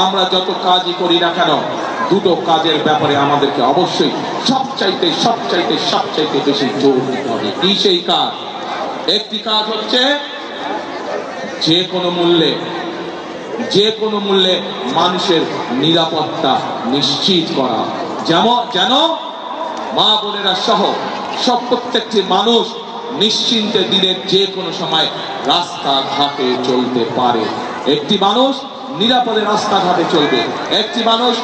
আমরা যত কাজই করি না কেন, দুটো কাজের ব্যাপারে আমাদেরকে অবশ্যই সবচাইতে বেশি জোর দিতে হবে। কি সেই কাজ? একটি কাজ হচ্ছে যে কোনো মূল্যে মানুষের নিরাপত্তা নিশ্চিত করা, যেন মা বোনেরা সহ প্রত্যেকটি মানুষ নিশ্চিন্তে দিনের যে কোনো সময় রাস্তাঘাটে চলতে পারে। একটি মানুষ নিরাপদে রাস্তাঘাটে চলবে, একটি মানুষ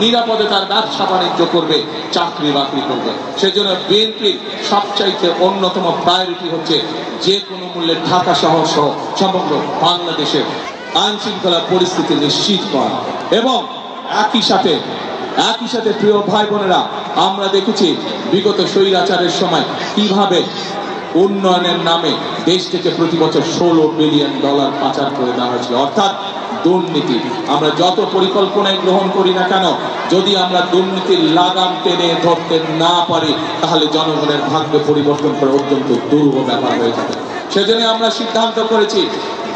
নিরাপদে তার ব্যবসা বাণিজ্য করবে, চাকরি বাকরি করবে। সেজন্য বিএনপির সবচাইতে অন্যতম প্রায়োরিটি হচ্ছে যে কোনো মূল্যে ঢাকা শহর সহ সমগ্র বাংলাদেশের আইন শৃঙ্খলা পরিস্থিতি নিশ্চিত করা। এবং একই সাথে প্রিয় ভাই বোনেরা, আমরা দেখেছি বিগত স্বৈরাচারের সময় কিভাবে উন্নয়নের নামে দেশ থেকে প্রতি বছর $16 বিলিয়ন পাচার করে দেওয়া হয়েছিল, অর্থাৎ দুর্নীতি। আমরা যত পরিকল্পনায় গ্রহণ করি না কেন, যদি আমরা দুর্নীতির লাগাম টেনে ধরতে না পারি, তাহলে জনগণের ভাগ্য পরিবর্তন করে অত্যন্ত দুরূহ ব্যাপার হয়ে যাবে। সেজন্য আমরা সিদ্ধান্ত করেছি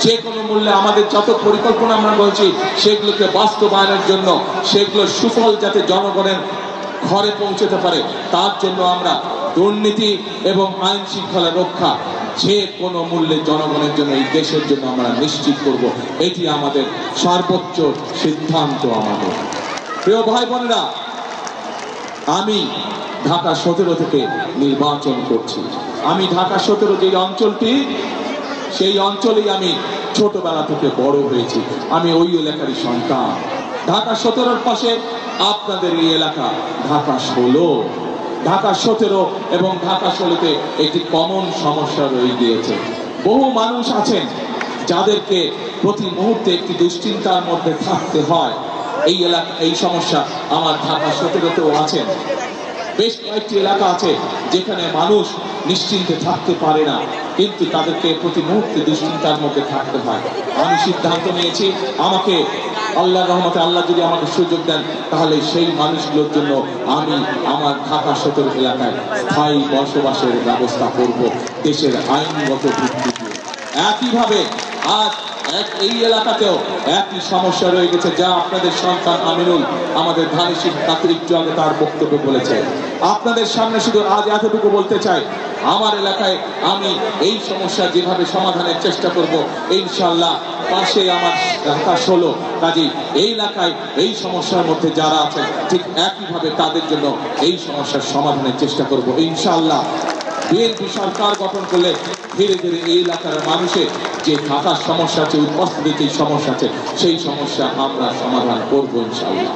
যে কোনো মূল্যে আমাদের যত পরিকল্পনা আমরা বলছি সেগুলোকে বাস্তবায়নের জন্য, সেগুলোর সুফল যাতে জনগণের ঘরে পৌঁছতে পারে, তার জন্য আমরা দুর্নীতি এবং আইন শৃঙ্খলা রক্ষা যে কোনো মূল্যে জনগণের জন্য, এই দেশের জন্য আমরা নিশ্চিত করব। এটি আমাদের সর্বোচ্চ সিদ্ধান্ত। আমাদের প্রিয় ভাই বোনেরা, আমি ঢাকা 17 থেকে নির্বাচন করছি। আমি ঢাকা 17 যে অঞ্চলটি, সেই অঞ্চলেই আমি ছোটবেলা থেকে বড় হয়েছি। আমি ওই এলাকারই সন্তান। ঢাকা 17-র পাশে আপনাদের এই এলাকা ঢাকা 16। ঢাকা 17 এবং ঢাকা 16-তে একটি কমন সমস্যা রয়ে গিয়েছে। বহু মানুষ আছেন যাদেরকে প্রতি মুহূর্তে একটি দুশ্চিন্তার মধ্যে থাকতে হয়। এই সমস্যা আমার ঢাকা 17-তেও আছেন। বেশ কয়েকটি এলাকা আছে যেখানে মানুষ নিশ্চিন্তে থাকতে পারে না, কিন্তু তাদেরকে প্রতি মুহূর্তে দুশ্চিন্তার মধ্যে থাকতে হয়। আমি সিদ্ধান্ত নিয়েছি, আমাকে আল্লাহর রহমতে আল্লাহ যদি আমাকে সুযোগ দেন, তাহলে সেই মানুষগুলোর জন্য আমি আমার ঢাকা 17 এলাকায় স্থায়ী বসবাসের ব্যবস্থা করব, দেশের আইনগত ভিত্তি দিয়ে। একইভাবে আজ এই এলাকাতেও একই সমস্যা রয়ে গেছে, যা আপনাদের সন্তান আমিনুল আমাদের ধানেশীর একটু আগে তার বক্তব্য বলেছে। আপনাদের সামনে শুধু আজ এতটুকু বলতে চাই, আমার এলাকায় আমি এই সমস্যা যেভাবে সমাধানের চেষ্টা করব, ইনশাআল্লাহ পাশে আমার ঢাকা 16, কাজেই এই এলাকায় এই সমস্যার মধ্যে যারা আছেন ঠিক একইভাবে তাদের জন্য এই সমস্যার সমাধানের চেষ্টা করব ইনশাআল্লাহ। বিএনপি সরকার গঠন করলে ধীরে ধীরে এই এলাকার মানুষের যে থাকার সমস্যা আছে, উপস্থিতির যে সমস্যা আছে, সেই সমস্যা আমরা সমাধান করবো ইনশাআল্লাহ।